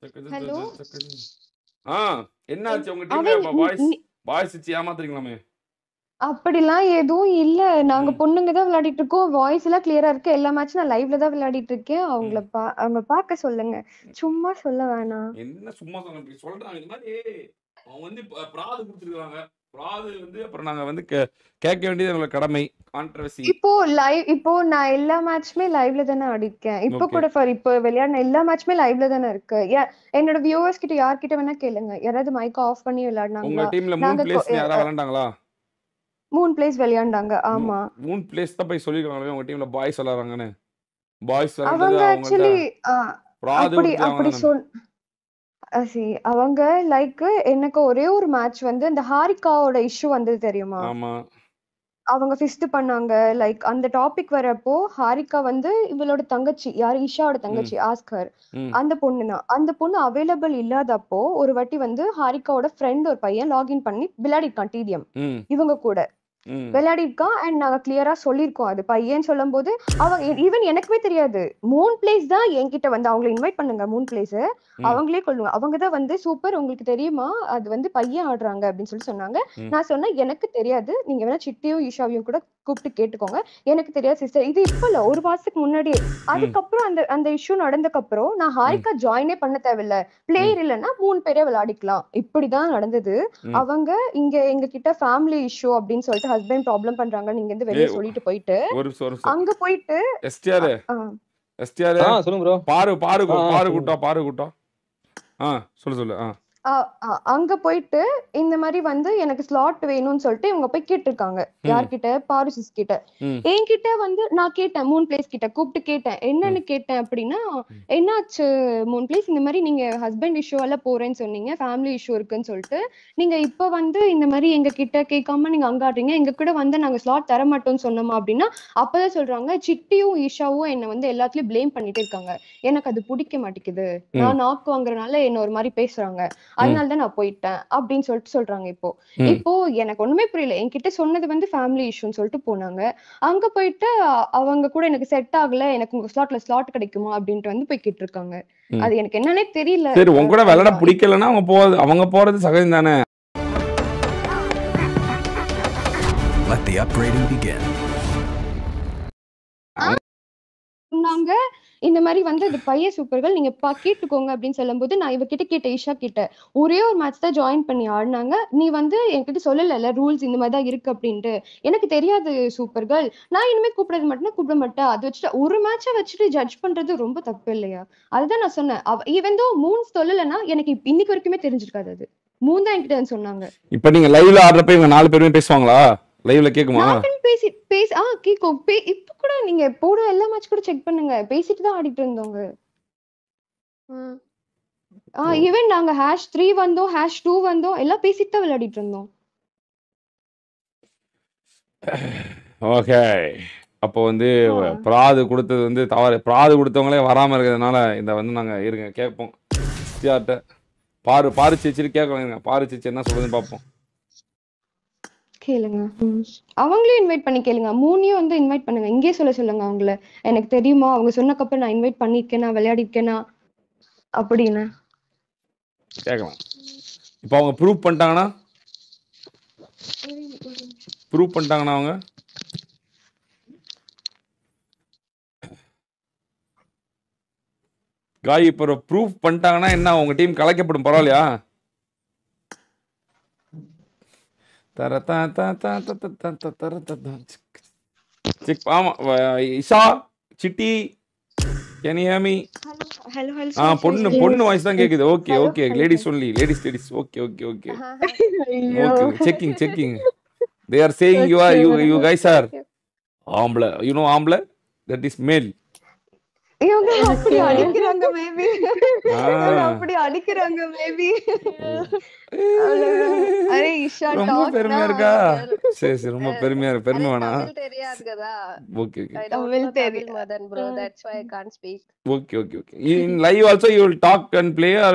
Hello. ஆ என் என்னாச்சு உங்க டீம்ல அவன் பாய்ஸ் வச்சு ஏமாத்துறீங்களாமே? அப்படிலாம் எதுவும் இல்ல. நாங்க ம். பொண்ணுங்க தான் விளையாடிட்டு இருக்கோம். வாய்ஸ் எல்லாம் கிளியரா இருக்கு. எல்லா மேட்சும் நான் லைவ்ல தான் விளையாடிட்டு இருக்கேன். ம். அவங்க பார்க்க சொல்லுங்க. சும்மா சொல்ல வேணாம். என்ன சும்மா சொன்ன இப்படி சொல்றாங்க. இந்த மாதிரி அவங்க வந்து பிராது குடுத்துருக்காங்க. பிராது வந்து அப்புறம் நாங்க வந்து கேட்க வேண்டியது எங்களோட கடமை. கான்ட்ரோவர்சி. இப்போ நான் எல்லா மேட்சுமே லைவ்ல தானே ஆடிருக்கேன். இப்போ ஓகே. கூட இப்போ விளையாடின எல்லா மேட்சுமே லைவ்ல தானே இருக்கு. என்னோட வியூவர்ஸ் கிட்ட யார்கிட்ட வேணா கேளுங்க. யாராவது மைக் ஆஃப் பண்ணி உங்க விளையாடுனாங்களா? டீம்ல 3 நாங்க பிளேயர்ஸ் யாராவது விளையாண்டாங்களா? 3 பிளேஸ் விளையாண்டாங்க. ஆமா. 3 பிளேயர்ஸ் தான் போய் சொல்லிருக்காங்களே உங்க டீம்ல பாய்ஸ் விளையாடுறாங்கன்னு. பாய்ஸ் விளையாண்டது அவங்க அவங்கள்ட்ட ஆக்சுவலி பிராது அப்படி கொடுத்தது அவங்க அப்படி தானே? சொல் அவங்க லைக் எனக்கு ஒரே ஒரு மேட்ச் வந்து இந்த ஹாரிகாவோட இஷ்யூ வந்தது தெரியுமா? ஆமா. அவங்க ஃபிஸ்ட் பண்ணாங்க. லைக் அந்த டாபிக் வரப்போ ஹாரிகா வந்து இவளோட தங்கச்சி, யாரு இஷாவோட ம். தங்கச்சி ஆஸ்கர். ம். அந்த பொண்ணு தான். அந்த பொண்ணு அவைலபிள் இல்லாதப்போ ஒரு வாட்டி வந்து ஹாரிகாவோட ஃப்ரெண்ட் ஒரு பையன் லாகின் பண்ணி விளையாடிருக்கான் டிடிஎம். ம். இவங்க கூட. ம். விளையாடிருக்கான். அண்ட் நாங்க கிளியரா சொல்லியிருக்கோம். அது பையன் சொல்லும்போது ஈவன் எனக்குமே தெரியாது. 3 பிளேஸ் தான் என்கிட்ட வந்து அவங்கள இன்வைட் பண்ணுங்க 3 பிளேஸ். ம். அவங்களே கொள்ளுங்க. அவங்க தான் வந்து சூப்பர் உங்களுக்கு தெரியுமா? அது வந்து பையன் ஆடுறாங்க அப்படின்னு சொல்லி சொன்னாங்க. ம். நான் சொன்னேன் எனக்கு தெரியாது. நீங்க வேணா சிட்டியும் ஈஷாவையும் கூட கூப்பிட்டு கேட்டுக்கோங்க. எனக்கு தெரியாது சிஸ்டர். இது இப்ப இல்ல 1 மாசத்துக்கு முன்னாடியே. ம். அதுக்கப்புறம் அந்த அந்த இஷ்யூ நடந்ததுக்கு அப்புறம் நான் ம். ஹாரிகா ஜாயினே பண்ண தேவையில்ல. ம். பிளேயர் இல்லன்னா 3 பேரே விளையாடிக்கலாம். இப்படிதான் நடந்தது. ம். அவங்க எங்க கிட்ட ஃபேமிலி இஷ்யூ அப்படின்னு சொல்லிட்டு ஹஸ்பண்ட் ப்ராப்ளம் பண்றாங்கன்னு இங்க இருந்து வெளிய ஏய் சொல்லிட்டு போயிட்டு ஒரு நிமிஷம் ஒரு நிமிஷம். அங்க போயிட்டு எஸ்டிஆர் அ எஸ்டிஆர் சொல்லுங்க ப்ரோ. பாரு பாரு பாரு சொல்லுங்க. கூட்டம் பாரு கூட்டம். சொல்லு சொல்லு. அ அ அங்க போயிட்டு இந்த மாரி வந்து எனக்கு ஸ்லாட் வேணும்னு சொல்லிட்டு இவங்க போய் கேட்டிருக்காங்க. ம். யார்கிட்ட? பாருசிஸ் கிட்ட. ம். என்கிட்ட வந்து நான் கேட்டேன் 3 பிளேஸ் கிட்ட கூப்பிட்டு கேட்டேன். ம். என்னன்னு கேட்டேன் அப்படின்னா, ம். என்னாச்சு 3 பிளேஸ் இந்த மாரி நீங்க ஹஸ்பண்ட் இஷ்யூவால போறேன்னு சொன்னீங்க. ஃபேமிலி இஷ்யூ இருக்குன்னு சொல்லிட்டு. நீங்க இப்ப வந்து இந்த மாரி எங்க கிட்ட கேட்காம நீங்க அங்க ஆடுறீங்க. எங்க கூட வந்து நாங்க ஸ்லாட் தர மாட்டோம்னு சொன்னோமா அப்படின்னா, அப்பதான் சொல்றாங்க சிட்டியும், ஈஷாவும் என்ன வந்து எல்லாத்துலயும் ப்ளேம் பண்ணிட்டே இருக்காங்க. எனக்கு அது புடிக்க மாட்டேங்குது. ம். நான் நாக்கு வாங்குறனால என்ன ஒரு மாரி பேசுறாங்க. ம். அதனால தான் நான் போயிட்டேன் அப்படின்னு சொல்லிட்டு சொல்றாங்க இப்போ. ம். இப்போ எனக்கு ஒண்ணுமே புரியல. என்கிட்ட சொன்னது வந்து ஃபேமிலி இஷ்யூன்னு சொல்லிட்டு போனாங்க. அங்க போயிட்டு அவங்க கூட எனக்கு செட் ஆகல. எனக்கு உங்க ஸ்லாட்ல ஸ்லாட் கிடைக்குமா அப்படின்ட்டு வந்து போய் கேட்டிருக்காங்க. ம். அது எனக்கு என்னன்னே தெரியல. சரி உங்க கூட விளையாட அதுதான். பிடிக்கலன்னா அவங்க போறது சகஜம் தானே? Let the upgrading begin. சொன்னாங்க இந்த மாதிரி வந்து இது பையன் சூப்பர்கள் நீங்க கேட்டுக்கோங்க அப்படின்னு சொல்லும்போது நான் இவகிட்ட கேட்டேன் ஈஷா கிட்ட ஒரே ஒரு மேட்ச் தான் ஜாயின் பண்ணி ஆடினாங்க நீ வந்து என்கிட்ட சொல்லல ரூல்ஸ் இந்த மாதிரி தான் இருக்கு அப்படின்ட்டு எனக்கு தெரியாது சூப்பர்கள் நான் இனிமே கூப்பிடறது மட்டும் கூப்பிட மாட்டேன் அதை வச்சுட்டு ஒரு மேட்சை வச்சுட்டு ஜட்ஜ் பண்றது ரொம்ப தப்பு இல்லையா அதுதான் நான் சொன்னேன் ஈவன் தோ மூன்ஸ் சொல்லலைன்னா எனக்கு இன்னைக்கு வரைக்குமே தெரிஞ்சிருக்காது அது மூணு தான் என்கிட்ட வந்து சொன்னாங்க. இப்ப நீங்க லைவ்ல ஆடுறப்ப இவங்க 4 பேருமே பேசுவாங்களா? லைவ்ல கேக்குமா? கேக்கும் இப்ப கூட நீங்க போட எல்லா மேட்ச் கூட செக் பண்ணுங்க பேசிட்டு தான் ஆடிட்டு இருந்தோங்க. ஈவன் நாங்க #3 வந்தோம் #2 வந்தோம் எல்லாம் பேசிட்டு தான் விளையாடிட்டு இருந்தோம். ஓகே அப்போ வந்து பிராது கொடுத்தது வந்து தவறு. பிராது கொடுத்தவங்களே வராம இருக்கிறதுனால இந்த வந்து நாங்க இருங்க கேட்போம். பாரு சேச்சிட்டு கேட்கலாம். பாரு சேச்சி என்ன சொல்றதுன்னு பார்ப்போம். கேளுங்க. அவங்களையும் இன்வைட் பண்ணி கேளுங்க. மூணையும் வந்து இன்வைட் பண்ணுங்க. இங்கே சொல்லுங்க அவங்கள. எனக்கு தெரியுமா அவங்க சொன்னக்கப்புறம் நான் இன்வைட் பண்ணிருக்கேனா விளையாடிருக்கேனா அப்படின்னு கேட்கலாம். இப்போ அவங்க ப்ரூவ் பண்ணிட்டாங்கன்னா அவங்க காய் இப்போ ப்ரூவ் பண்ணிட்டாங்கன்னா என்ன உங்க டீம் கலைக்கப்படும் பரவாயில்லையா? ஆமா Isha city can you hear me? பொண்ணு வாய்ஸ் தான் கேக்குது. Okay ladies only ladies okay checking they are saying you guys are ஆம்பளை ஆம்பளை that is male. இவங்க அப்படி அடிக்கிறாங்க மேபி அப்படி அடிக்கிறாங்க மேபி. அரே இஷா ரொம்ப பெருமையா இருக்கா? சரி ரொம்ப பெருமை வேணா. தமிழ் தெரியாது కదా. ஓகே தமிழ் தெரியும் Madan bro, that's why I can't speak. Okay. In live also you will talk and play or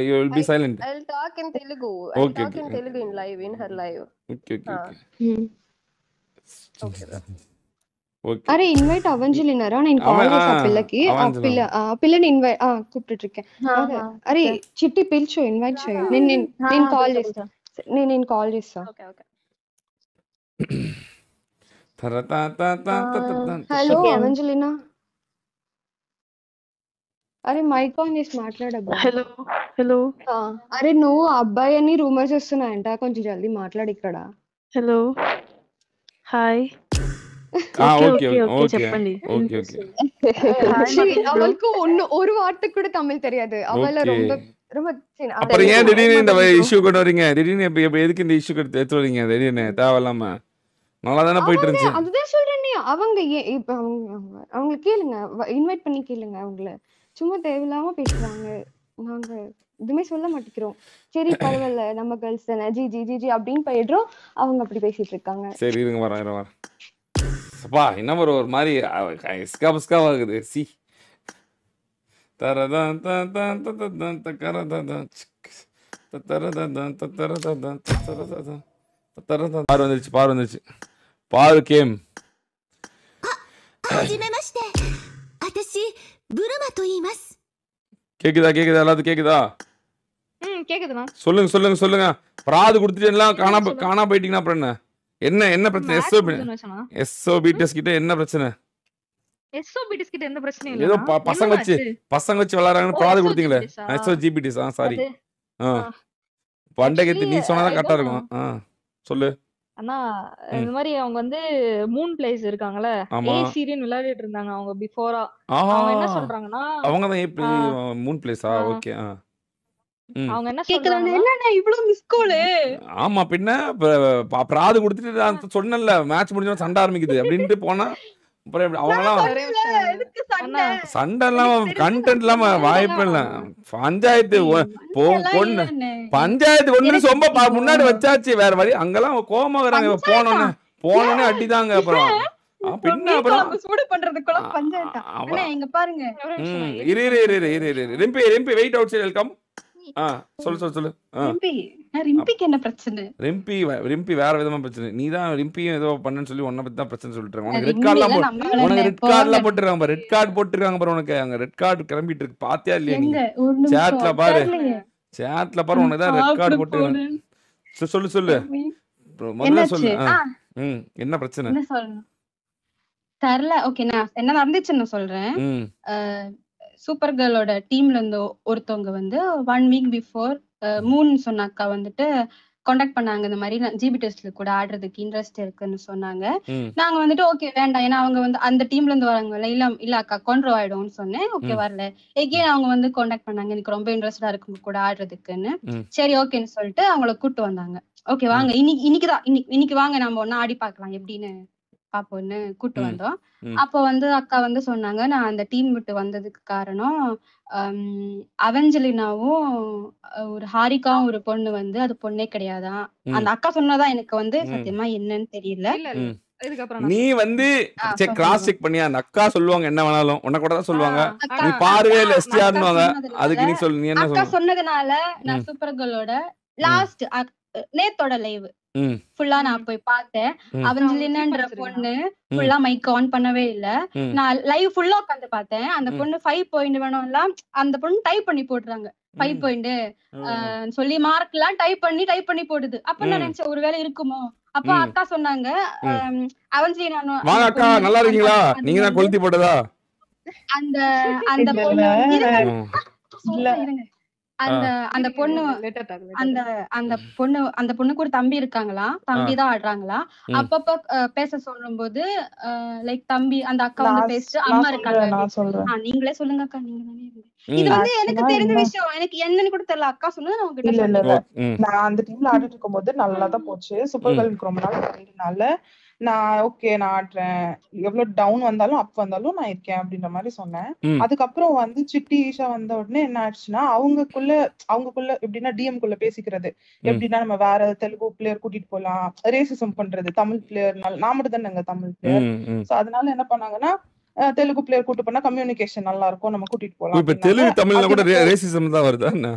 you will be silent? I'll talk in Telugu. Okay. In Telugu in live, in her live. Okay. Hmm. Okay. Okay. అరే invite అవంజలినారా నేను call చేసా పిల్లకి పిల్లని invite కూப்பிட்டு இருக்கேன் అరే చిట్టి పిలిచు invite చేయి నేను కాల్ చేస్తా నేను కాల్ చేస్తా హలో అవంజలినా అరే మైక్ ఆన్ చేసి మాట్లాడబ్బా హలో అరే నువ్వు అబ్బాయి అని రూమర్స్ వస్తున్నాయంట కొంచెం జల్దీ మాట్లాడు ఇక్కడ హలో హాయ్ చెప్పండి அவளுக்கு ஒரு வார்த்தை கூட தமிழ் தெரியாது அவள ரொம்ப ரொம்ப அப்புறம் ஏன் திடீர்னு இந்த இஷ்யூ கொண்டு வரீங்க திடீர்னு எதுக்கு இந்த இஷ்யூ எடுத்து வரீங்க திடீர்னு தேவையில்லாம நல்லா தானே போயிட்டு இருந்துச்சு அதுதான் சொல்றேன் அவங்க இப்ப அவங்க கேளுங்க இன்வைட் பண்ணி கேளுங்க அவங்கள சும்மா தேவையில்லாம பேசுறாங்க நாங்க எதுவுமே சொல்ல மாட்டேங்கிறோம் சரி பரவாயில்ல நம்ம கேர்ள்ஸ் தானே ஜி ஜி ஜி ஜி அப்படின்னு போயிடுறோம் அவங்க அப்படி பேசிட்டு இருக்காங்க சரி இருங்க வரேன் அப்பா என்ன ஒரு மாதிரி இஸ்கா புஸ்கா ஆகுது சி தரதான் பாரு வந்துருச்சு பாரு கேம் கேக்குதா எல்லாத்துக்கும் கேக்குதா கேக்குதுண்ணா சொல்லுங்க பிராது கொடுத்துட்டு எல்லாம் காணா போயிட்டீங்கன்னா அப்புறம் என்ன பிரச்சனை எஸ்ஓபி டெஸ்ட் கிட்ட என்ன பிரச்சனை எஸ்ஓபிடிஸ் கிட்ட எந்த பிரச்சனையும் இல்ல ஏதோ பசங்க வச்சு விளையாடுறாங்கன்னு பிராது கொடுத்தீங்களே எஸ்ஓஜிபிடிஸ் சாரி பண்டகத்தி நீ சொன்னாதான் கரெக்டா இருக்கும் சொல்லு அண்ணா இந்த மாதிரி அவங்க வந்து மூன் பிளேஸ் இருக்காங்கல ஏ சீரியன் விளையாடிட்டு இருந்தாங்க அவங்க பிஃபோரா அவங்க என்ன சொல்றாங்கன்னா அவங்க தான் ஏ மூன் பிளேஸா ஓகே அவங்க என்ன சொல்றாங்க என்னன்னா இவ்வளவு மிஸ் கால் ஆமா பின்ன பிராது கொடுத்துட்டு நான் சொன்னேன்ல மேட்ச் முடிஞ்சா சண்டை ஆரம்பிக்குது அப்படினு போனா அப்புறம் அவங்கலாம் சண்டை எல்லாம் கண்டென்ட் இல்லாம வாய்ப்பு இல்ல பஞ்சாயத்து ஒண்ணு ரொம்ப முன்னாடி வச்சாச்சு வேற வழி அங்கெல்லாம் கோவமா வராங்க போனோடனே அடிதாங்க அப்புறம் பின்ன அப்புறம் சூடு பண்றதுக்குள்ள பஞ்சாயத்து அண்ணா இங்க பாருங்க இரு ரிம்பி வெயிட் அவுட் சைடு வெல்கம் சொல்லு ரிம்பிக்கு என்ன பிரச்சனை ரிம்பி வேற விதமா பிரச்சனை நீதான் ரிம்பியும் ஏதோ பண்ணன்னு சொல்லி உன்ன பத்தி தான் பிரச்சனை சொல்லிட்டு உனக்கு ரெட் கார்ட்லாம் போட்டுருக்காங்க ரெட் கார்டு போட்டுருக்காங்க பாரு உனக்கு அங்க ரெட் கார்டு கிளம்பிட்டு இருக்கு பாத்தியா இல்லையா நீங்க சேட்ல பாரு உனக்கு தான் ரெட் கார்டு போட்டு சொல்லு முதல்ல சொல்லு என்ன பிரச்சனை என்ன சொல்லணும் தெரியல ஓகே நான் என்ன நடந்துச்சுன்னு சொல்றேன் சூப்பர் கேர்ளோட டீம்ல இருந்து ஒருத்தவங்க வந்து 1 வீக் பிஃபோர் மூன் சொன்ன அக்கா வந்துட்டு கான்டாக்ட் பண்ணாங்க இந்த மாதிரி ஜிபி டெஸ்ட்ல கூட ஆடுறதுக்கு இன்ட்ரெஸ்ட் இருக்குன்னு சொன்னாங்க நாங்க வந்துட்டு ஓகே வேண்டாம் ஏன்னா அவங்க வந்து அந்த டீம்ல இருந்து வராங்க இல்ல அக்கா கான்ட்ரோ ஆயிடும்னு சொன்னேன் ஓகே வரல எகெயின் அவங்க வந்து கான்டாக்ட் பண்ணாங்க எனக்கு ரொம்ப இன்ட்ரெஸ்டா இருக்கு கூட ஆடுறதுக்குன்னு சரி ஓகேன்னு சொல்லிட்டு அவங்கள கூட்டு வந்தாங்க ஓகே வாங்க இன்னைக்கு வாங்க நம்ம ஒன்னா ஆடி பாக்கலாம் எப்படின்னு பாப்போன்னு கூட்டு வந்தோம் அப்ப வந்து அக்கா வந்து சொன்னாங்க நான் அந்த டீம் விட்டு வந்ததுக்கு காரணம் அவஞ்சலினாவும் ஒரு ஹாரிகாவும் ஒரு பொண்ணு வந்து அது பொண்ணே கிடையாதான் அந்த அக்கா சொன்னதான் எனக்கு வந்து சத்தியமா என்னன்னு தெரியல நீ வந்து கிராஸ் செக் பண்ணியா அந்த அக்கா சொல்லுவாங்க என்ன வேணாலும் உன்ன கூட தான் சொல்லுவாங்க நீ பாருவே இல்ல எஸ்டிஆர்னுவாங்க அதுக்கு நீ சொல்லு நீ என்ன அக்கா சொன்னதுனால நான் சூப்பர் கேர்ளோட லாஸ்ட் நேத்தோட லைவ் ஃபுல்லா நான் போய் பார்த்தேன் அவஞ்சலினான்ற பொண்ணு ஃபுல்லா மைக் ஆன் பண்ணவே இல்ல நான் லைவ் ஃபுல்லா உட்காந்து பார்த்தேன் அந்த பொண்ணு 5 பாயிண்ட் வேணும்ல அந்த பொண்ணு டைப் பண்ணி போடுறாங்க 5 பாயிண்ட் சொல்லி மார்க் எல்லாம் டைப் பண்ணி போடுது அப்ப நான் நினைச்சேன் ஒருவேளை இருக்குமோ அப்ப அக்கா சொன்னாங்க அவஞ்சலினா வாங்க அக்கா நல்லா இருக்கீங்களா நீங்க தான் கொளுத்தி போட்டதா அந்த அந்த பொண்ணு அந்த பொண்ணுக்கு ஒரு தம்பி இருக்காங்களாம் தம்பிதான் ஆடுறாங்களா அப்பப்ப பேச சொல்லும் போது லைக் தம்பி அந்த அக்கா வந்து பேசிட்டு அம்மா இருக்காங்க நீங்களே சொல்லுங்க அக்கா நீங்க தானே இது வந்து எனக்கு தெரிஞ்ச விஷயம் எனக்கு என்னன்னு கூட தெரியல அக்கா சொன்னது நான் உங்ககிட்ட நான் அந்த டீம்ல ஆடிட்டு இருக்கும் போது நல்லாதான் போச்சு சூப்பர் கேர்ளுக்கு ரொம்ப நாள் நான் ஓகே நான் ஆடுறேன் எவ்வளவு டவுன் வந்தாலும் அப் வந்தாலும் நான் இருக்கேன் அப்படின்ற மாதிரி சொன்னேன் அதுக்கப்புறம் வந்து சிட்டி ஈஷா வந்த உடனே என்ன ஆச்சுன்னா அவங்கக்குள்ள எப்படின்னா டிஎம் குள்ள பேசிக்கிறது எப்படின்னா நம்ம வேற தெலுங்கு பிளேயர் கூட்டிட்டு போலாம் ரேசிசம் பண்றது தமிழ் பிளேயர் நான் மட்டும் தானேங்க தமிழ் பிளேயர் சோ அதனால என்ன பண்ணாங்கன்னா தெலுங்கு பிளேயர் கூட்டு போனா கம்யூனிகேஷன் நல்லா இருக்கும் நம்ம கூட்டிட்டு போலாம் இப்ப தெலுங்கு தமிழ்ல கூட ரேசிசம் தான் வருதா என்ன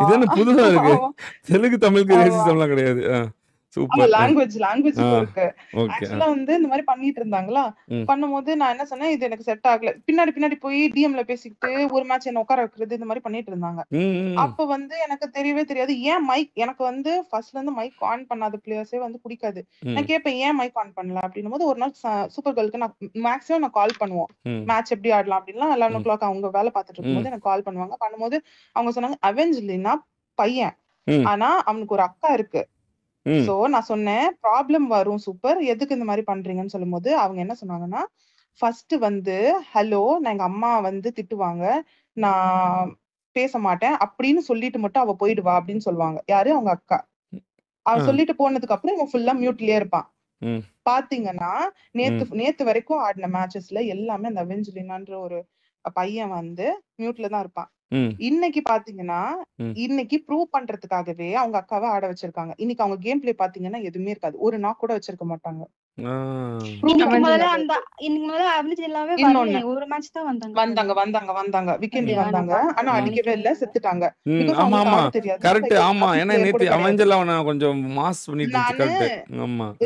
இது என்ன புதுசா இருக்கு தெலுங்கு தமிழுக்கு ரேசிசம்லாம் கிடையாது ஆமா, சூப்பர். லாங்குவேஜுக்கும் இருக்கு. ஓகே. ஆக்சுவலா வந்து இந்த மாதிரி பண்ணிட்டு இருந்தாங்களா, பண்ணும்போது நான் என்ன சொன்னேன், இது எனக்கு செட் ஆகல. பின்னாடி போய் டிஎம்ல பேசிக்கிட்டு ஒரு மேட்ச் என்ன உட்கார வைக்கிறது இந்த மாதிரி பண்ணிட்டு இருந்தாங்க. அப்ப வந்து எனக்கு தெரியவே தெரியாது ஏன் மைக், எனக்கு வந்து ஃபர்ஸ்ட்ல இருந்து மைக் ஆன் பண்ணாத பிளேயர்ஸே வந்து பிடிக்காது. நான் கேட்பேன் ஏன் மைக் ஆன் பண்ணல அப்படின்னும் போது, ஒரு நாள் சூப்பர் கேர்ளுக்கு நான் மேக்ஸிமம் கால் பண்ணுவோம், மேட்ச் எப்படி ஆடலாம் அப்படின்லாம் 11 o'clock அவங்க வேலை பார்த்துட்டு இருக்கும்போது எனக்கு கால் பண்ணுவாங்க. பண்ணும்போது அவங்க சொன்னாங்க அவெஞ்சலினா பையன், ஆனா அவனுக்கு ஒரு அக்கா இருக்கு. சோ நான் சொன்னேன் ப்ராப்ளம் வரும் சூப்பர், எதுக்கு இந்த மாதிரி பண்றீங்கன்னு சொல்லும் போது அவங்க என்ன சொன்னாங்கன்னா, ஃபர்ஸ்ட் வந்து ஹலோ நான் எங்க அம்மா வந்து திட்டுவாங்க, நான் பேச மாட்டேன் அப்படின்னு சொல்லிட்டு மட்டும் அவ போயிடுவா அப்படின்னு சொல்லுவாங்க. யாரு? அவங்க அக்கா. அவ சொல்லிட்டு போனதுக்கு அப்புறம் இவன் ஃபுல்லா மியூட்லயே இருப்பான். பாத்தீங்கன்னா நேத்து வரைக்கும் ஆடின மேட்சஸ்ல எல்லாமே அந்த அவெஞ்சலினான்ற ஒரு பையன் வந்து மியூட்ல தான் இருப்பான். இன்னைக்கு பாத்தீங்கன்னா இன்னைக்கு ப்ரூவ் பண்றதுக்காகவே அவங்க அக்காவை ஆட வச்சிருக்காங்க. இன்னைக்கு அவங்க கேம் பிளே பாத்தீங்கன்னா எதுவுமே இருக்காது, ஒரு நாக் கூட வச்சிருக்க மாட்டாங்க. வந்தாங்க வீக்கெண்ட்ல வந்தாங்க, ஆனா அடிக்கவே இல்ல, செத்துட்டாங்க.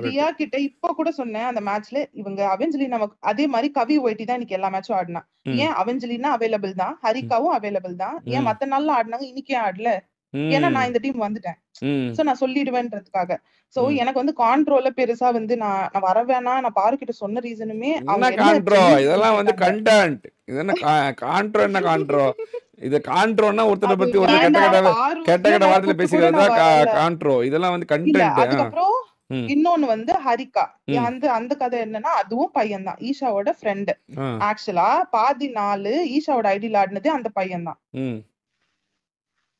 ரியா கிட்ட இப்ப கூட சொன்னேன் அந்த மேட்ச்ல, இவங்க அவெஞ்சலினா அதே மாதிரி கவி ஒயிட்டி தான் இன்னைக்கு எல்லா மேட்சும் ஆடினா. ஏன் அவெஞ்சலினா அவைலபிள் தான், ஹரிகாவும் அவைலபிள் தான், ஏன் மத்த நாள்ல ஆடினாங்க இன்னைக்கே ஆடல? ஏன்னா நான் இந்த டீம் வந்துட்டேன், சோ நான் சொல்லிடுவேன்றதுக்காக. சோ எனக்கு வந்து கான்ட்ரோல பெருசா வந்து நான் வர வேணாம், நான் பாரு கிட்ட சொன்ன ரீசனுமே இதெல்லாம் வந்து கண்டென்ட். இது என்ன கான்ட்ரோ? என்ன கான்ட்ரோ? இது கான்ட்ரோனா ஒருத்தரை பத்தி ஒரு கெட்ட வார்த்தையில பேசிக்கிறதா கான்ட்ரோ. இதெல்லாம் வந்து கண்டென்ட். அதுக்கப்புறம் இன்னொன்னு வந்து ஹரிகா, அந்த கதை என்னன்னா அதுவும் பையன் தான், ஈஷாவோட ஃப்ரெண்ட். ஆக்சுவலா பாதி நாள் ஈஷாவோட ஐடியில் ஆடினதே அந்த பையன் தான்.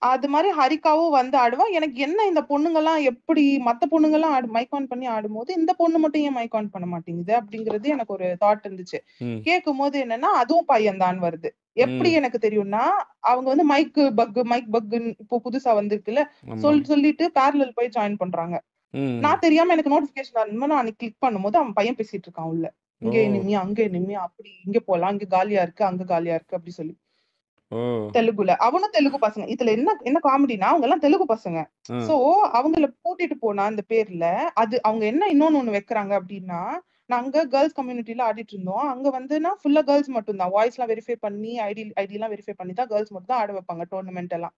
அது மாதிரி ஹரிகாவும் வந்து ஆடுவா. எனக்கு என்ன இந்த பொண்ணுங்க எல்லாம் எப்படி மத்த பொண்ணுங்க எல்லாம் மைக் ஆன் பண்ணி ஆடும்போது இந்த பொண்ணு மட்டும் ஏன் மைக் ஆன் பண்ண மாட்டேங்குது அப்படிங்கறது எனக்கு ஒரு தாட் இருந்துச்சு. கேட்கும் போது என்னன்னா அதுவும் பையன் தான் வருது. எப்படி எனக்கு தெரியும்னா அவங்க வந்து மைக் பக் இப்போ புதுசா வந்திருக்குல்ல, சொல்லிட்டு பேரலல் போய் ஜாயின் பண்றாங்க. நான் தெரியாம எனக்கு நோட்டிபிகேஷன் வரணுமா, நான் அன்னைக்கு கிளிக் பண்ணும்போது அவன் பையன் பேசிட்டு இருக்கான் உள்ள, இங்க நிம்மி அங்க நிம்மி, அப்படி இங்க போலாம், இங்க காலியா இருக்கு அங்க காலியா இருக்கு அப்படி சொல்லி தெலுங்குல. அவனும் தெலுங்கு பசங்க. இதுல என்ன காமெடினா அவங்க எல்லாம் தெலுங்கு பசங்க. சோ அவங்கள கூட்டிட்டு போனா அந்த பேர்ல அது அவங்க என்ன இன்னொன்னு வைக்கிறாங்க அப்படின்னா, நாங்க கேர்ள்ஸ் கம்யூனிட்டில ஆடிட்டு இருந்தோம், அங்க வந்து ஃபுல்லா கேர்ள்ஸ் மட்டும் தான், வாய்ஸ் எல்லாம் வெரிஃபை பண்ணி ஐடி எல்லாம் வெரிஃபை பண்ணி தான் கேர்ள்ஸ் மட்டும் தான் ஆட வைப்பாங்க டோர்னமெண்ட் எல்லாம்.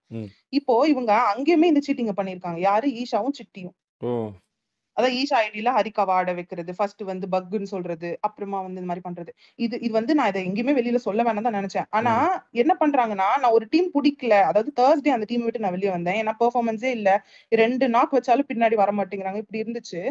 இப்போ இவங்க அங்கேயுமே இந்த சீட்டிங்க பண்ணிருக்காங்க. யாரு? ஈஷாவும் சிட்டியும். அதான் ஈஷா ஐடியில ஹரிகாவா ஆட வைக்கிறது, ஃபர்ஸ்ட் வந்து பக்குன்னு சொல்றது, அப்புறமா வந்து இந்த மாதிரி பண்றது. இது வந்து நான் இதை எங்கேயுமே வெளியில சொல்ல வேணாம் தான் நினைச்சேன். ஆனா என்ன பண்றாங்கன்னா, நான் ஒரு டீம் பிடிக்கல, அதாவது தேர்ஸ்டே அந்த டீம் விட்டு நான் வெளியே வந்தேன், ஏன்னா பெர்ஃபார்மன்ஸே இல்ல, 2 நாக் வச்சாலும் பின்னாடி வர மாட்டேங்கிறாங்க, இப்படி இருந்துச்சு.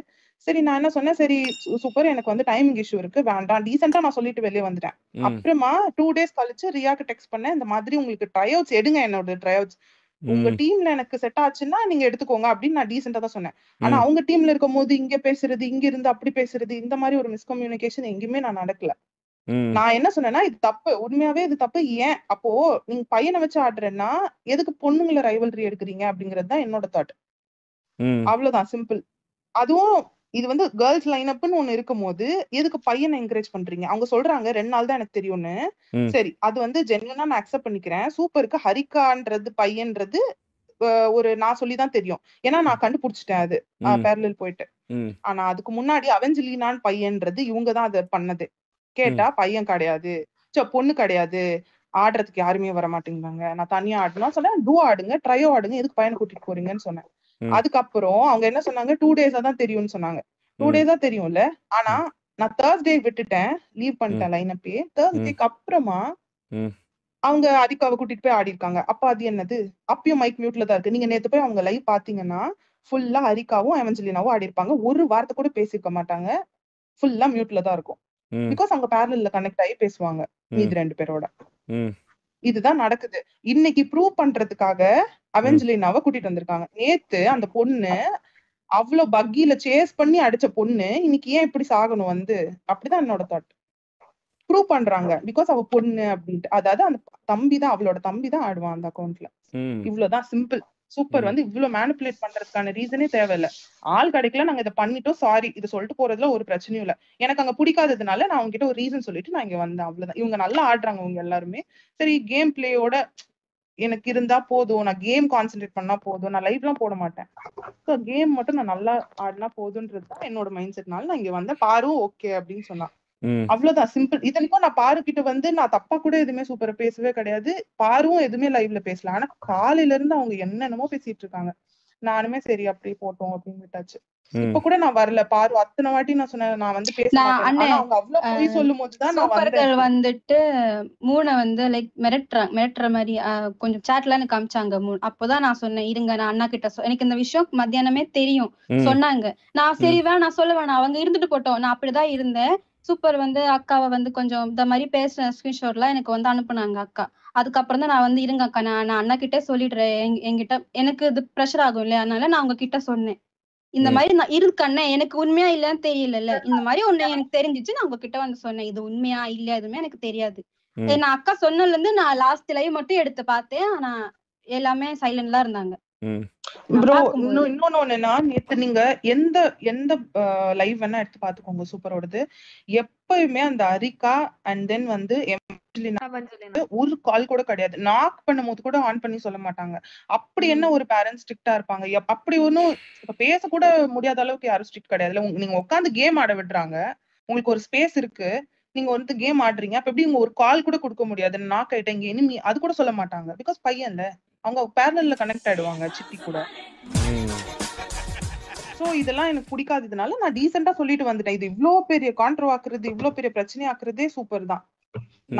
சரி நான் என்ன சொன்னேன், சரி சூப்பர் எனக்கு வந்து டைமிங் இஷ்யூ இருக்கு, வேண்டாம், டீசெண்டா நான் சொல்லிட்டு வெளியே வந்துட்டேன். அப்புறமா 2 days கழிச்சு ரியாக்கு டெக்ஸ்ட் பண்ணேன், இந்த மாதிரி உங்களுக்கு ட்ரை அவுட்ஸ் எடுங்க, என்னோட ட்ரை அவுட்ஸ் உங்க டீம்ல எனக்கு செட் ஆச்சுன்னா நீங்க எடுத்துக்கோங்க அப்படின்னு நான் டீசெண்டா தான் சொன்னேன். ஆனா அவங்க டீம்ல இருக்கும் போது இங்க பேசுறது, இங்க இருந்து அப்படி பேசுறது, இந்த மாதிரி ஒரு மிஸ்கம்யூனிகேஷன் எங்கேயுமே நான் நடக்கல. நான் என்ன சொன்னேன்னா இது தப்பு, உண்மையாவே இது தப்பு. ஏன் அப்போ நீங்க பையனை வச்சு ஆடுறேன்னா எதுக்கு பொண்ணுங்களை ரைவல்ரி எடுக்கிறீங்க அப்படிங்கறது தான் என்னோட தாட். அவ்வளவுதான், சிம்பிள். அதுவும் இது வந்து கேர்ள்ஸ் லைன் அப்னு ஒண்ணு இருக்கும் போது எதுக்கு பையனை என்கரேஜ் பண்றீங்க? அவங்க சொல்றாங்க 2 நாள் தான் எனக்கு தெரியும்னு. சரி அது வந்து ஜென்யூனா நான் அக்செப்ட் பண்ணிக்கிறேன். சூப்பருக்கு ஹரிகான்றது பையன்றது ஒரு நான் சொல்லிதான் தெரியும், ஏன்னா நான் கண்டுபிடிச்சிட்டேன் அது பேரலல் போயிட்டு. ஆனா அதுக்கு முன்னாடி அவெஞ்சலினான் பையன்றது இவங்கதான் அதை பண்ணது. கேட்டா பையன் கிடையாது, பொண்ணு கிடையாது, ஆடுறதுக்கு யாருமே வர மாட்டேங்கிறாங்க, நான் தனியா ஆடணும் சொன்னேன். டூ ஆடுங்க, ட்ரையோ ஆடுங்க, எதுக்கு பையனை கூட்டிட்டு போறீங்கன்னு சொன்னேன். அதுக்கப்புறம் அவங்க என்ன சொன்னாங்க, 2 days தான் தெரியும்னு சொன்னாங்க. 2 days தான் தெரியும்ல, ஆனா நான் தேர்ஸ்டே விட்டுட்டேன், லீவ் பண்ணிட்டேன் லைன் அப்பே. தேர்ஸ்டேக்கு அப்புறமா அவங்க ஹரிகாவை கூட்டிட்டு போய் ஆடி இருக்காங்க. அப்ப அது என்னது, அப்பயும் மைக் மியூட்ல தான் இருக்கு. நீங்க நேத்து போய் அவங்க லைவ் பாத்தீங்கன்னா ஃபுல்லா ஹரிகாவும் அவெஞ்சலினாவும் ஆடி இருப்பாங்க, ஒரு வார்த்தை கூட பேசிருக்க மாட்டாங்க, ஃபுல்லா மியூட்ல தான் இருக்கும். பிகாஸ் அவங்க பேரலல்ல கனெக்ட் ஆகி பேசுவாங்க மீதி 2 பேரோட. இதுதான் நடக்குது. இன்னைக்கு ப்ரூவ் பண்றதுக்காக அவெஞ்சலினாவை கூட்டிட்டு வந்திருக்காங்க. நேத்து அந்த பொண்ணு அவ்வளவு பக்கில சேஸ் பண்ணி அடிச்ச பொண்ணு இன்னைக்கு ஏன் இப்படி சாகணும் வந்து, அப்படிதான் என்னோட தாட். ப்ரூவ் பண்றாங்க பிகாஸ் அவ பொண்ணு அப்படின்ட்டு. அதாவது அந்த தம்பி தான், அவளோட தம்பி தான் ஆடுவான் அந்த அக்கௌண்ட்ல. இவ்வளவுதான், சிம்பிள். சூப்பர் வந்து இவ்வளவு மேனிபுலேட் பண்றதுக்கான ரீசனே தேவையில்ல. ஆள் கிடைக்கல, நாங்க இதை பண்ணிட்டோம், சாரி, இதை சொல்லிட்டு போறதுல ஒரு பிரச்சனையும் இல்ல. எனக்கு அங்க பிடிக்காததுனால நான் அவங்க கிட்ட ஒரு ரீசன் சொல்லிட்டு நான் இங்க வந்தேன், அவ்வளவுதான். இவங்க நல்லா ஆடுறாங்க, அவங்க எல்லாருமே. சரி கேம் பிளேயோட எனக்கு இருந்தா போதும், நான் கேம் கான்சென்ட்ரேட் பண்ணா போதும், நான் லைவ்லாம் போட மாட்டேன். கேம் மட்டும் நான் நல்லா ஆடினா போதுன்றதுதான் என்னோட மைண்ட் செட்னால நான் இங்க வந்தேன். பாரும் ஓகே அப்படின்னு சொன்னா, அவ்வளவுதான் சிம்பிள். இத்தனைக்கும் நான் பாரு கிட்ட வந்து நான் தப்பா கூட எதுவுமே சூப்பரா பேசவே கிடையாது. பாரும் எதுவுமே லைவ்ல பேசல. ஆனா காலையில இருந்து அவங்க என்னென்னமோ பேசிட்டு இருக்காங்க. நானுமே சரி அப்படி போட்டோம் அப்படின்னு விட்டாச்சு. இப்ப கூட நான் வரல. பாரு அத்தனை வாட்டி நான் சொன்னேன் நான் வந்து பேச மாட்டேன். ஆனா அவங்க அவ்வளவு போய் சொல்லும் போதுதான் நான் சூப்பர்கள் வந்துட்டு மூணை வந்து லைக் மிரட்டுற மாதிரி கொஞ்சம் சாட்ல எனக்கு காமிச்சாங்க. அப்போதான் நான் சொன்னேன் இருங்க நான் அண்ணா கிட்ட எனக்கு இந்த விஷயம் மத்தியானமே தெரியும் சொன்னாங்க. நான் சரி நான் சொல்ல வேணாம் அவங்க இருந்துட்டு போட்டோம், நான் அப்படிதான் இருந்தேன். சூப்பர் வந்து அக்காவை வந்து கொஞ்சம் இந்த மாதிரி பேசுன ஸ்கிரீன்ஷாட்லாம் எனக்கு வந்து அனுப்புனாங்க அக்கா. அதுக்கப்புறம் தான் நான் வந்து இருங்க அக்கா நான் அண்ணா கிட்டே சொல்லிடுறேன், என்கிட்ட எனக்கு இது ப்ரெஷர் ஆகும் இல்லையா, அதனால நான் அவங்க கிட்ட சொன்னேன் இந்த மாதிரி நான் இருக்கண்ணே எனக்கு உண்மையா இல்லன்னு தெரியல, இந்த மாதிரி ஒண்ணு எனக்கு தெரிஞ்சிச்சு, நான் உங்ககிட்ட வந்து சொன்னேன் இது உண்மையா இல்லையா எதுவுமே எனக்கு தெரியாது. நான் அக்கா சொன்னதுல இருந்து நான் லாஸ்ட் லைவ் மட்டும் எடுத்து பார்த்தேன். ஆனா எல்லாமே சைலண்ட்லாம் இருந்தாங்க. ப்ரோ இன்னொன்னு ஒண்ணுன்னா, நேத்து நீங்க எந்த எந்த லைவ் வேணா எடுத்து பாத்துக்கோங்க சூப்பரோடது. எப்பயுமே அந்த அரிகா அண்ட் தென் வந்து ஒரு கால் கூட கிடையாது. நாக் பண்ணும் போது கூட ஆன் பண்ணி சொல்ல மாட்டாங்க. அப்படி என்ன ஒரு பேரண்ட்ஸ் ஸ்ட்ரிக்டா இருப்பாங்க. அப்படி ஒன்னும் இப்ப பேச கூட முடியாத அளவுக்கு யாரும் ஸ்ட்ரிக்ட் கிடையாதுல. நீங்க உட்காந்து கேம் ஆட விடுறாங்க, உங்களுக்கு ஒரு ஸ்பேஸ் இருக்கு, நீங்க வந்து கேம் ஆடுறீங்க. அப்ப எப்படி உங்க ஒரு கால் கூட கொடுக்க முடியாது, நாக் ஆயிட்டேன் இங்க இனிமே அது கூட சொல்ல மாட்டாங்க. பிகாஸ் பையன்ல அவங்க பேரலல்ல கனெக்ட் ஆயிடுவாங்க சிட்டி கூட. சோ இதெல்லாம் எனக்கு பிடிக்காததுனால நான் டீசெண்டா சொல்லிட்டு வந்துட்டேன். இது இவ்ளோ பெரிய கான்ட்ரோ ஆக்குறது, இவ்ளோ பெரிய பிரச்சனை ஆக்குறதே சூப்பர் தான்.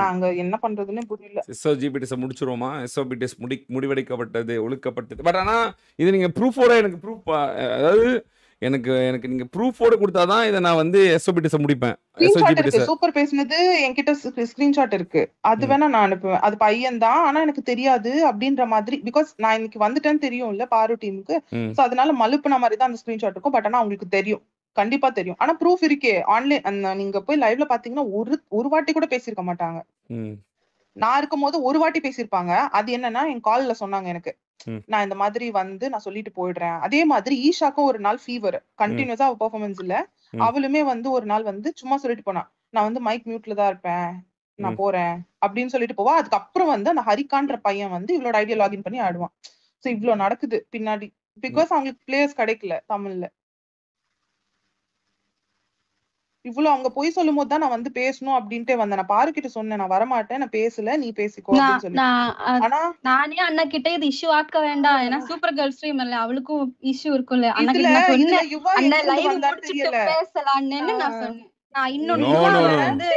நாங்க என்ன பண்றதுன்னு புரியல. எஸ்ஓஜிபிடிஎஸ் முடிச்சிருவோமா? எஸ்ஓபிடிஎஸ் முடிவெடுக்கப்பட்டது, ஒழுக்கப்பட்டது. பட் ஆனா இது நீங்க ப்ரூஃபோட எனக்கு ப்ரூஃப், அதாவது எனக்கு நீங்க ப்ரூஃபோட கொடுத்தாதான் இதை நான் வந்து எஸ்ஓபிடிஎஸ் முடிப்பேன். சூப்பர் பேசினது என்கிட்ட ஸ்கிரீன்ஷாட் இருக்கு, அது வேணா நான் அனுப்புவேன். அது பையன் தான் ஆனா எனக்கு தெரியாது அப்படின்ற மாதிரி. பிகாஸ் நான் இன்னைக்கு வந்துட்டேன்னு தெரியும் இல்ல பாரு டீமுக்கு. சோ அதனால மலுப்புன மாதிரி தான் அந்த ஸ்கிரீன்ஷாட் இருக்கும். பட் ஆனா அவங்களுக்கு தெரியும், கண்டிப்பா தெரியும். ஆனா ப்ரூஃப் இருக்கே ஆன்லைன். நீங்க போய் லைவ்ல பாத்தீங்கன்னா ஒரு வாட்டி கூட பேசிருக்க மாட்டாங்க. நான் இருக்கும் போது ஒரு வாட்டி பேசிருப்பாங்க. அது என்னன்னா என் கால்ல சொன்னாங்க எனக்கு, நான் இந்த மாதிரி வந்து நான் சொல்லிட்டு போயிடுறேன். அதே மாதிரி ஈஷாக்கும் ஒரு நாள் ஃபீவர் கண்டினியூஸா அவ பெர்ஃபார்மன்ஸ் இல்ல. அவளுமே வந்து ஒரு நாள் வந்து சும்மா சொல்லிட்டு போனா, நான் வந்து மைக் மியூட்ல தான் இருப்பேன், நான் போறேன் அப்படின்னு சொல்லிட்டு போவா. அதுக்கப்புறம் வந்து அந்த ஹரிகான்ற பையன் வந்து இவளோட ஐடியா லாகின் பண்ணி ஆடுவான். சோ இவ்வளவு நடக்குது பின்னாடி. பிகாஸ் அவங்களுக்கு பிளேயர்ஸ் கிடைக்கல தமிழ்ல. இவ்வளவு அவங்க போய் சொல்லும் போது தான் நான் வந்து பேசணும் அப்படின்ட்டே வந்தேன். நான் பாரு கிட்ட சொன்னேன் நான் வரமாட்டேன், நான் பேசல, நீ பேசிக்கோ அப்படின்னு சொல்லி. ஆனா நானே அண்ணா கிட்ட இது இஷ்யூ ஆக்க வேண்டாம், ஏன்னா சூப்பர் கேர்ள் ஸ்ட்ரீம் இல்ல, அவளுக்கும் இஷ்யூ இருக்கும்ல. அண்ணா கிட்ட நான் சொன்னேன் அண்ணா லைவ் முடிச்சிட்டு பேசலாம்னு நான் சொன்னேன். நான் இன்னொன்னு வந்து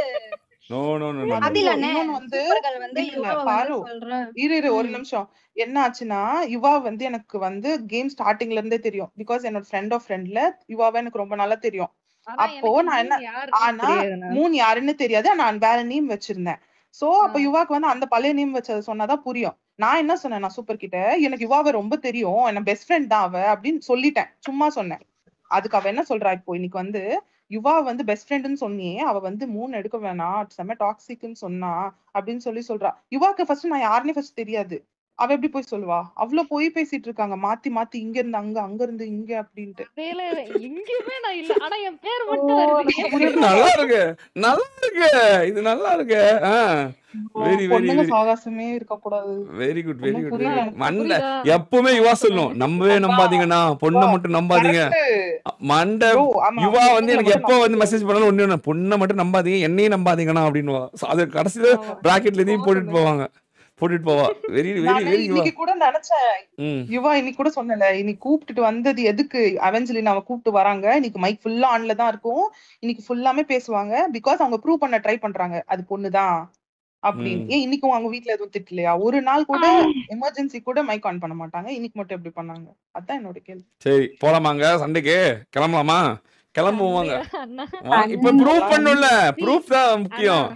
ஒரு நிமிஷம் என்ன ஆச்சுன்னா, யுவா வந்து எனக்கு வந்து கேம் ஸ்டார்டிங்ல இருந்தே தெரியும். பிகாஸ் என்னோட ஃப்ரெண்ட் ஆஃப் ஃப்ரெண்ட்ல யுவாவை எனக்கு ரொம்ப நல்லா தெரியும். அப்போ நான் என்ன ஆனா மூணு யாருன்னு தெரியாது, நான் வேற நேம் வச்சிருந்தேன். சோ அப்ப யுவாக்கு வந்து அந்த பழைய நேம் வச்சது சொன்னாதான் புரியும். நான் என்ன சொன்னேன், நான் சூப்பர் கிட்ட எனக்கு யுவாவை ரொம்ப தெரியும், என்ன பெஸ்ட் ஃப்ரெண்ட் தான் அவ அப்படின்னு சொல்லிட்டேன், சும்மா சொன்னேன். அதுக்கு அவ என்ன சொல்றா, இப்போ இன்னைக்கு வந்து யுவா வந்து பெஸ்ட் ஃப்ரெண்ட்னு சொன்னியே, அவ வந்து 3 எடுக்க வேணாம், செம டாக்ஸிக்னு சொன்னா அப்படின்னு சொல்றா. யுவாக்கு ஃபர்ஸ்ட் நான் யாருன்னே ஃபர்ஸ்ட் தெரியாது. அவ எப்படி போய் சொல்லுவா? அவ்வளவு போய் பேசிட்டு இருக்காங்க மாத்தி மாத்தி, இங்க இருந்து அங்க, அங்க இருந்து இங்க அப்படின்ட்டு. எங்கேயுமே நான் இல்ல, ஆனா என் பேர் மட்டும் வருது. நல்லா இருக்கு, நல்லா இருக்கு, இது நல்லா இருக்கு. வெரி வெரி சாகசமே இருக்க கூடாது. Very good very good. மண்ட எப்பவுமே யுவா சொல்லும், நம்பவே நம்பாதீங்கண்ணா, பொண்ணை மட்டும் நம்பாதீங்க. மண்ட யுவா வந்து எனக்கு எப்ப வந்து மெசேஜ் பண்ணாலும் ஒண்ணு, பொண்ணை மட்டும் நம்பாதீங்க, என்னையும் நம்பாதீங்கண்ணா அப்படின்னு. அது கடைசியில பிராக்கெட்ல எதையும் போட்டுட்டு போவாங்க, போட்டுட்டு போவா. Very very very. இன்னைக்கு கூட நினைச்சேன் யுவா இன்னைக்கு கூட சொன்னல, இன்னைக்கு கூப்பிட்டுட்டு வந்தது எதுக்கு, அவெஞ்சலின் அவ கூப்பிட்டு வராங்க, இன்னைக்கு மைக் ஃபுல்லா ஆன்ல தான் இருக்கும், இன்னைக்கு ஃபுல்லாமே பேசுவாங்க. பிகாஸ் அவங்க ப்ரூவ் பண்ண ட்ரை பண்றாங்க அது பொண்ணுதான் அப்படின்னு. ஏன் இன்னைக்கும் அவங்க வீட்டுல எதுவும் திட்டலையா? ஒரு நாள் கூட எமர்ஜென்சி கூட மைக் ஆன் பண்ண மாட்டாங்க, இன்னைக்கு மட்டும் எப்படி பண்ணாங்க? அதான் என்னோட கேள்வி. சரி போலாமாங்க, சண்டைக்கு கிளம்பலாமா? கிளம்புவாங்க. இப்ப ப்ரூவ் பண்ணும்ல, ப்ரூஃப் தான் முக்கியம்.